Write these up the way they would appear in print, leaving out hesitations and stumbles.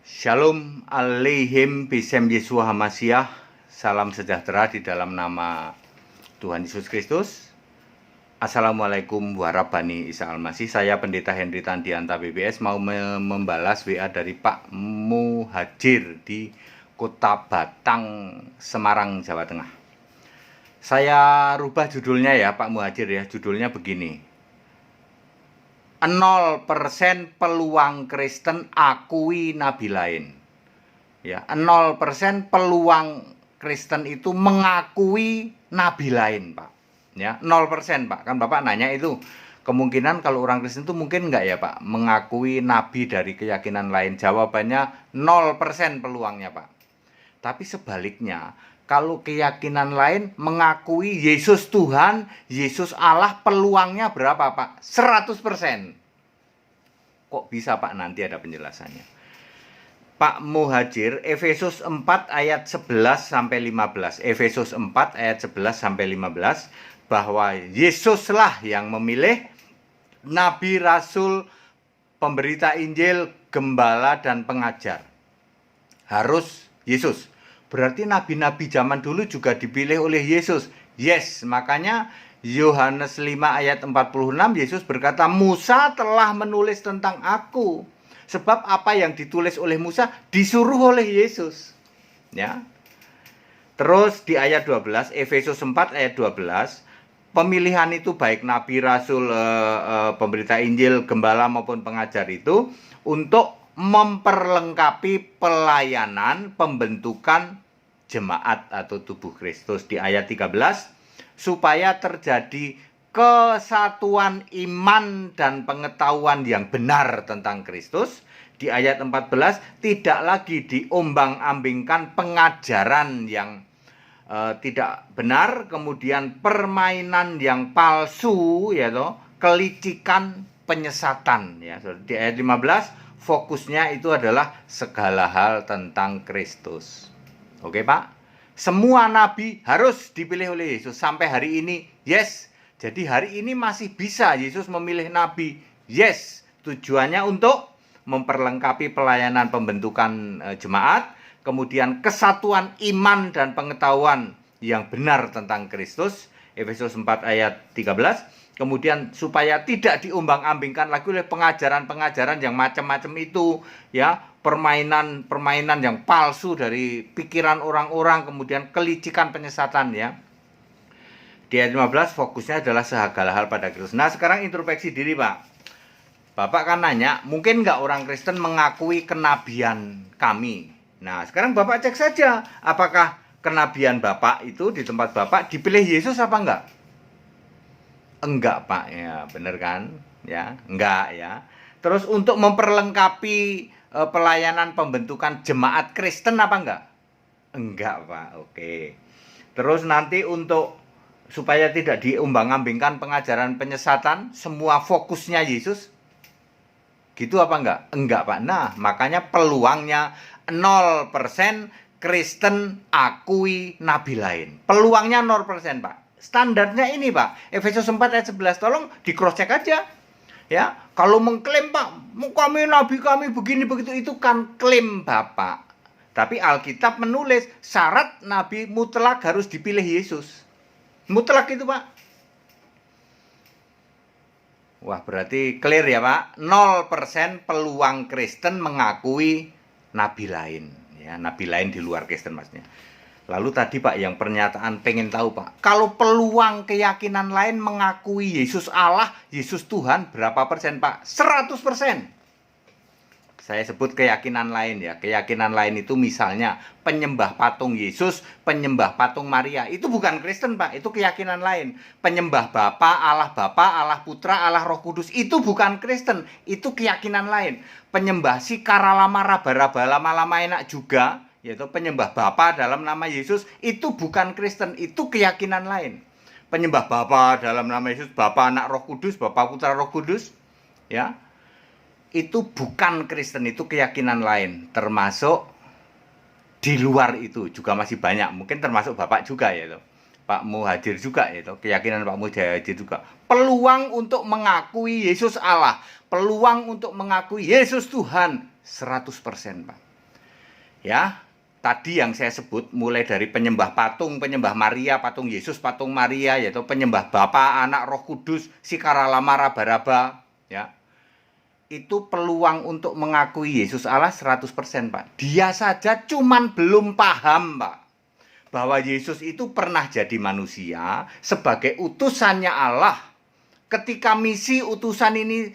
Shalom Aleihim Bisem Yeshua Hamasiah. Salam sejahtera di dalam nama Tuhan Yesus Kristus. Assalamualaikum warahmatullahi wabarakatuh. Saya Pendeta Henry Tandianta BBS mau membalas WA dari Pak Muhajir di Kota Batang, Semarang, Jawa Tengah. Saya rubah judulnya ya Pak Muhajir ya. Judulnya begini: 0% peluang Kristen akui nabi lain. Ya, 0% peluang Kristen itu mengakui nabi lain, Pak. Ya, 0%, Pak. Kan Bapak nanya itu kemungkinan kalau orang Kristen itu mungkin enggak ya, Pak, mengakui nabi dari keyakinan lain. Jawabannya 0% peluangnya, Pak. Tapi sebaliknya, kalau keyakinan lain mengakui Yesus Tuhan, Yesus Allah, peluangnya berapa, Pak? 100%. Kok bisa, Pak? Nanti ada penjelasannya. Pak Muhajir, Efesus 4 ayat 11 sampai 15. Efesus 4 ayat 11 sampai 15, bahwa Yesuslah yang memilih nabi, rasul, pemberita Injil, gembala dan pengajar. Harus Yesus. Berarti nabi-nabi zaman dulu juga dipilih oleh Yesus. Yes, makanya Yohanes 5 ayat 46 Yesus berkata, Musa telah menulis tentang aku. Sebab apa yang ditulis oleh Musa disuruh oleh Yesus. Ya. Terus di ayat 12, Efesus 4 ayat 12, pemilihan itu baik nabi, rasul, pemberita Injil, gembala maupun pengajar itu untuk memperlengkapi pelayanan pembentukan jemaat atau tubuh Kristus. Di ayat 13, supaya terjadi kesatuan iman dan pengetahuan yang benar tentang Kristus. Di ayat 14, tidak lagi diombang-ambingkan pengajaran yang tidak benar, kemudian permainan yang palsu, ya toh, kelicikan, penyesatan, ya. Di ayat 15 fokusnya itu adalah segala hal tentang Kristus. Oke, Pak? Semua nabi harus dipilih oleh Yesus sampai hari ini. Yes. Jadi hari ini masih bisa Yesus memilih nabi. Yes. Tujuannya untuk memperlengkapi pelayanan pembentukan jemaat, kemudian kesatuan iman dan pengetahuan yang benar tentang Kristus. Efesus 4 ayat 13. Kemudian supaya tidak diombang-ambingkan lagi oleh pengajaran-pengajaran yang macam-macam itu, ya, permainan yang palsu dari pikiran orang-orang, kemudian kelicikan, penyesatan, ya. Di ayat 15 fokusnya adalah segala hal pada Kristus. Nah, sekarang introspeksi diri, Pak. Bapak kan nanya, mungkin nggak orang Kristen mengakui kenabian kami? Nah, sekarang Bapak cek saja, apakah kenabian Bapak itu di tempat Bapak dipilih Yesus apa enggak? Enggak, Pak, ya, bener kan? Ya, enggak, ya. Terus untuk memperlengkapi pelayanan pembentukan jemaat Kristen apa enggak? Enggak, Pak. Oke. Terus nanti untuk supaya tidak diombang-ambingkan pengajaran penyesatan, semua fokusnya Yesus. Gitu apa enggak? Enggak, Pak. Nah, makanya peluangnya 0% Kristen akui nabi lain. Peluangnya 0%, Pak. Standarnya ini, Pak. Efesus 4 ayat 11. Tolong di cross check aja. Ya, kalau mengklaim, Pak, kami nabi kami begini begitu, itu kan klaim Bapak. Tapi Alkitab menulis syarat nabi mutlak harus dipilih Yesus. Mutlak itu, Pak. Wah, berarti clear ya, Pak. 0% peluang Kristen mengakui nabi lain. Ya, nabi lain di luar Kristen maksudnya. Lalu tadi, Pak, yang pernyataan pengen tahu, Pak, kalau peluang keyakinan lain mengakui Yesus Allah, Yesus Tuhan, berapa persen, Pak? 100%. Saya sebut keyakinan lain ya. Keyakinan lain itu misalnya penyembah patung Yesus, penyembah patung Maria. Itu bukan Kristen, Pak. Itu keyakinan lain. Penyembah Bapa, Allah Putra, Allah Roh Kudus. Itu bukan Kristen. Itu keyakinan lain. Penyembah si Karalama, Raba-Raba, lama-lama enak juga, yaitu penyembah Bapa dalam nama Yesus, itu bukan Kristen, itu keyakinan lain. Penyembah Bapa dalam nama Yesus, Bapa, Anak, Roh Kudus, Bapa, Putra, Roh Kudus, ya, itu bukan Kristen, itu keyakinan lain. Termasuk di luar itu juga masih banyak, mungkin termasuk Bapak juga, yaitu Pak Muhajir juga, yaitu keyakinan Pak Muhajir juga. Peluang untuk mengakui Yesus Allah, peluang untuk mengakui Yesus Tuhan 100%, Pak. Ya, tadi yang saya sebut mulai dari penyembah patung, penyembah Maria, patung Yesus, patung Maria, yaitu penyembah Bapa, Anak, Roh Kudus, Sikaralama, Raba-raba, ya. Itu peluang untuk mengakui Yesus Allah 100%, Pak. Dia saja cuman belum paham, Pak, bahwa Yesus itu pernah jadi manusia sebagai utusannya Allah. Ketika misi utusan ini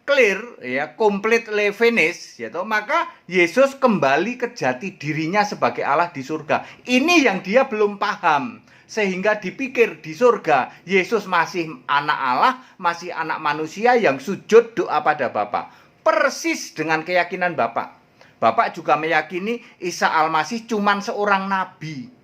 clear, ya, completely finished, ya, maka Yesus kembali ke jati dirinya sebagai Allah di surga. Ini yang dia belum paham, sehingga dipikir di surga Yesus masih anak Allah, masih anak manusia yang sujud doa pada Bapa. Persis dengan keyakinan Bapak. Bapak juga meyakini Isa Al-Masih cuma seorang nabi.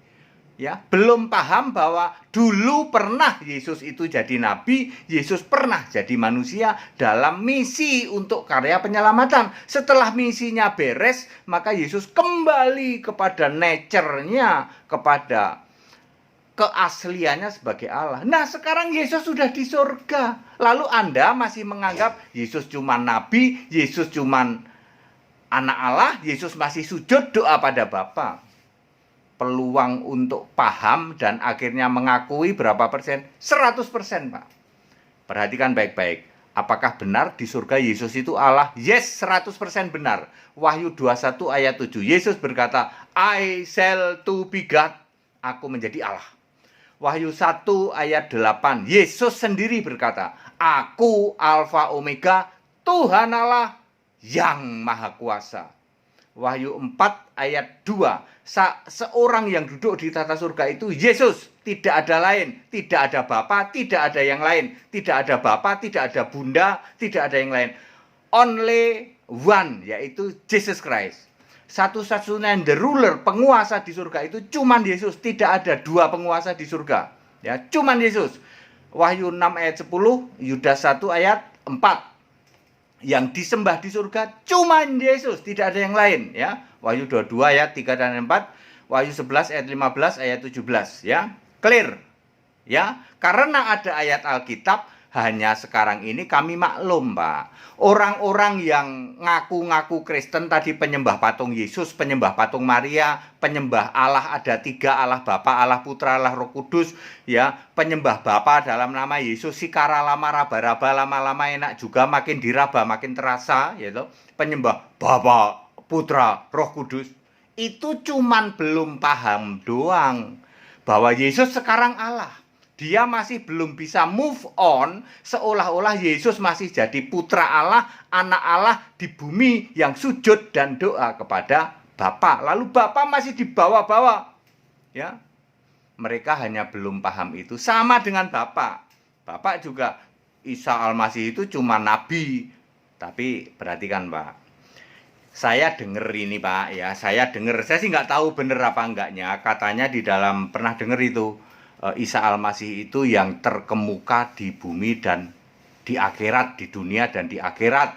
Ya, belum paham bahwa dulu pernah Yesus itu jadi nabi, Yesus pernah jadi manusia dalam misi untuk karya penyelamatan. Setelah misinya beres, maka Yesus kembali kepada nature-nya, kepada keasliannya sebagai Allah. Nah, sekarang Yesus sudah di surga. Lalu Anda masih menganggap Yesus cuma nabi, Yesus cuma anak Allah, Yesus masih sujud doa pada Bapa. Peluang untuk paham dan akhirnya mengakui berapa persen? 100%, Pak. Perhatikan baik-baik. Apakah benar di surga Yesus itu Allah? Yes, 100% benar. Wahyu 21 ayat 7. Yesus berkata, I shall to be God. Aku menjadi Allah. Wahyu 1 ayat 8. Yesus sendiri berkata, Aku Alfa Omega, Tuhan Allah yang Maha Kuasa. Wahyu 4 ayat 2. Seorang yang duduk di tata surga itu Yesus, tidak ada lain, tidak ada Bapa, tidak ada yang lain, tidak ada Bapa, tidak ada Bunda, tidak ada yang lain. Only one, yaitu Jesus Christ. Satu-satunya the ruler, penguasa di surga itu cuman Yesus, tidak ada dua penguasa di surga. Ya, cuman Yesus. Wahyu 6 ayat 10, Yudas 1 ayat 4. Yang disembah di surga cuma Yesus, tidak ada yang lain, ya. Wahyu 22 ayat 3 dan 4, Wahyu 11 ayat 15 ayat 17, ya. Clear. Ya, karena ada ayat Alkitab, hanya sekarang ini kami maklum, Pak. Orang-orang yang ngaku-ngaku Kristen tadi penyembah patung Yesus, penyembah patung Maria, penyembah Allah ada 3, Allah Bapa, Allah Putra, Allah Roh Kudus, ya, penyembah Bapa dalam nama Yesus, Sikaralama, Raba-raba, lama-lama enak juga, makin diraba makin terasa, gitu. Penyembah Bapa, Putra, Roh Kudus. Itu cuman belum paham doang bahwa Yesus sekarang Allah. Dia masih belum bisa move on, seolah-olah Yesus masih jadi putra Allah, anak Allah di bumi yang sujud dan doa kepada Bapa. Lalu Bapa masih dibawa-bawa. Ya. Mereka hanya belum paham itu. Sama dengan Bapa. Bapa juga, Isa Al-Masih itu cuma nabi. Tapi perhatikan, Pak. Saya dengar ini, Pak, ya. Saya sih nggak tahu bener apa enggaknya. Katanya di dalam, pernah dengar itu, Isa Al-Masih itu yang terkemuka di bumi dan di akhirat, di dunia dan di akhirat.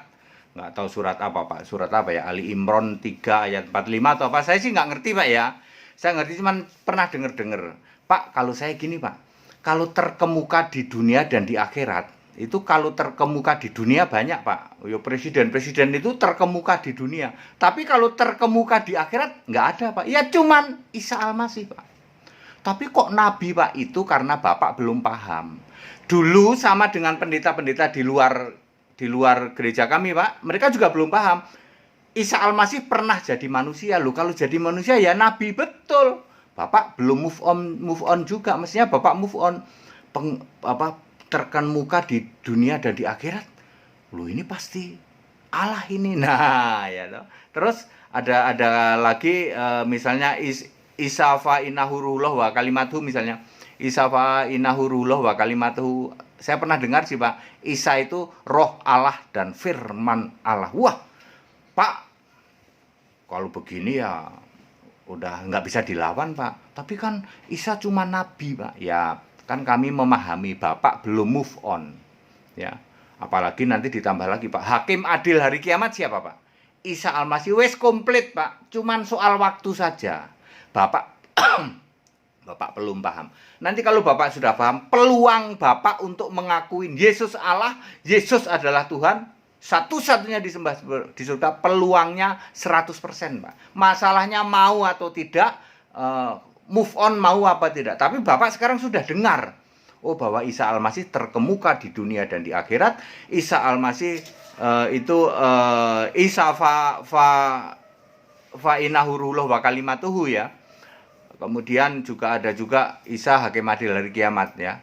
Nggak tahu surat apa, Pak. Surat apa ya? Ali Imran 3 ayat 45 atau apa. Saya sih nggak ngerti, Pak, ya. Saya ngerti, cuman pernah dengar. Pak, kalau saya gini, Pak. Kalau terkemuka di dunia dan di akhirat, itu kalau terkemuka di dunia banyak, Pak. Yo, presiden-presiden itu terkemuka di dunia. Tapi kalau terkemuka di akhirat, nggak ada, Pak. Ya cuman Isa Al-Masih, Pak. Tapi kok nabi, Pak, itu karena Bapak belum paham. Dulu sama dengan pendeta-pendeta di luar gereja kami, Pak, mereka juga belum paham. Isa Al-Masih pernah jadi manusia loh. Kalau jadi manusia ya nabi, betul. Bapak belum move on juga. Mestinya Bapak move on. Terkemuka di dunia dan di akhirat. Loh, ini pasti Allah ini. Nah, ya toh. Terus ada lagi misalnya Isafa inahurullah wa kalimatuhu, misalnya Isafa inahurullah wa kalimatuhu. Saya pernah dengar sih, Pak, Isa itu roh Allah dan firman Allah. Wah, Pak, kalau begini ya udah nggak bisa dilawan, Pak. Tapi kan Isa cuma nabi, Pak. Ya, kan kami memahami Bapak belum move on. Ya, apalagi nanti ditambah lagi, Pak, hakim adil hari kiamat siapa, Pak? Isa Al-Masih. Wes komplit, Pak. Cuman soal waktu saja. Bapak Bapak belum paham. Nanti kalau Bapak sudah paham, peluang Bapak untuk mengakui Yesus Allah, Yesus adalah Tuhan, Satu-satunya disembah di surga, peluangnya 100%, Pak. Masalahnya mau atau tidak, move on mau apa tidak. Tapi Bapak sekarang sudah dengar, oh bahwa Isa Al-Masih terkemuka di dunia dan di akhirat. Isa Al-Masih itu Isa fa innahu ruhullah wa kalimatuhu ya. Kemudian juga ada juga Isa hakim adil hari kiamat ya.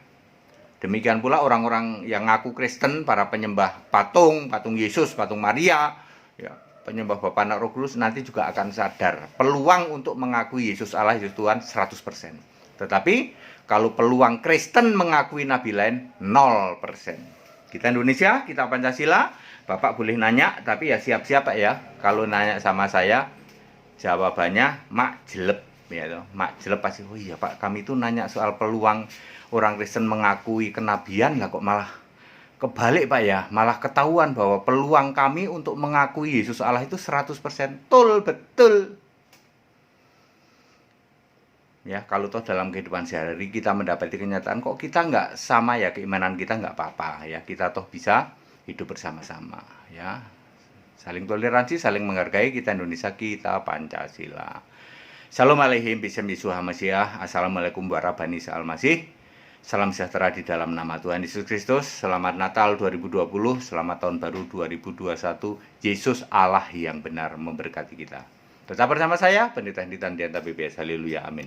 Demikian pula orang-orang yang ngaku Kristen, para penyembah patung Yesus, patung Maria, ya, penyembah Bapa Anak Roh Kudus nanti juga akan sadar peluang untuk mengakui Yesus Allah, Yesus Tuhan 100%. Tetapi kalau peluang Kristen mengakui nabi lain 0%. Kita Indonesia, kita Pancasila, Bapak boleh nanya, tapi ya siap-siap Pak ya. Kalau nanya sama saya, jawabannya mak jelek. Ya, mak jelek pasti, oh iya Pak, kami itu nanya soal peluang orang Kristen mengakui kenabian lah kok malah kebalik Pak ya, malah ketahuan bahwa peluang kami untuk mengakui Yesus Allah itu 100%. Betul. Ya, kalau toh dalam kehidupan sehari-hari kita mendapati kenyataan kok kita nggak sama ya, keimanan kita nggak apa-apa ya, kita toh bisa hidup bersama-sama ya. Saling toleransi, saling menghargai, kita Indonesia, kita Pancasila. Shalom Aleihim, Bismillah Yeshua Mashiach. Assalamualaikum warahmatullahi wabarakatuh. Salam sejahtera di dalam nama Tuhan Yesus Kristus. Selamat Natal 2020, selamat Tahun Baru 2021. Yesus Allah yang benar memberkati kita. Tetap bersama saya, Pendeta Hendrik Tandianta BPS. Haleluya, amin.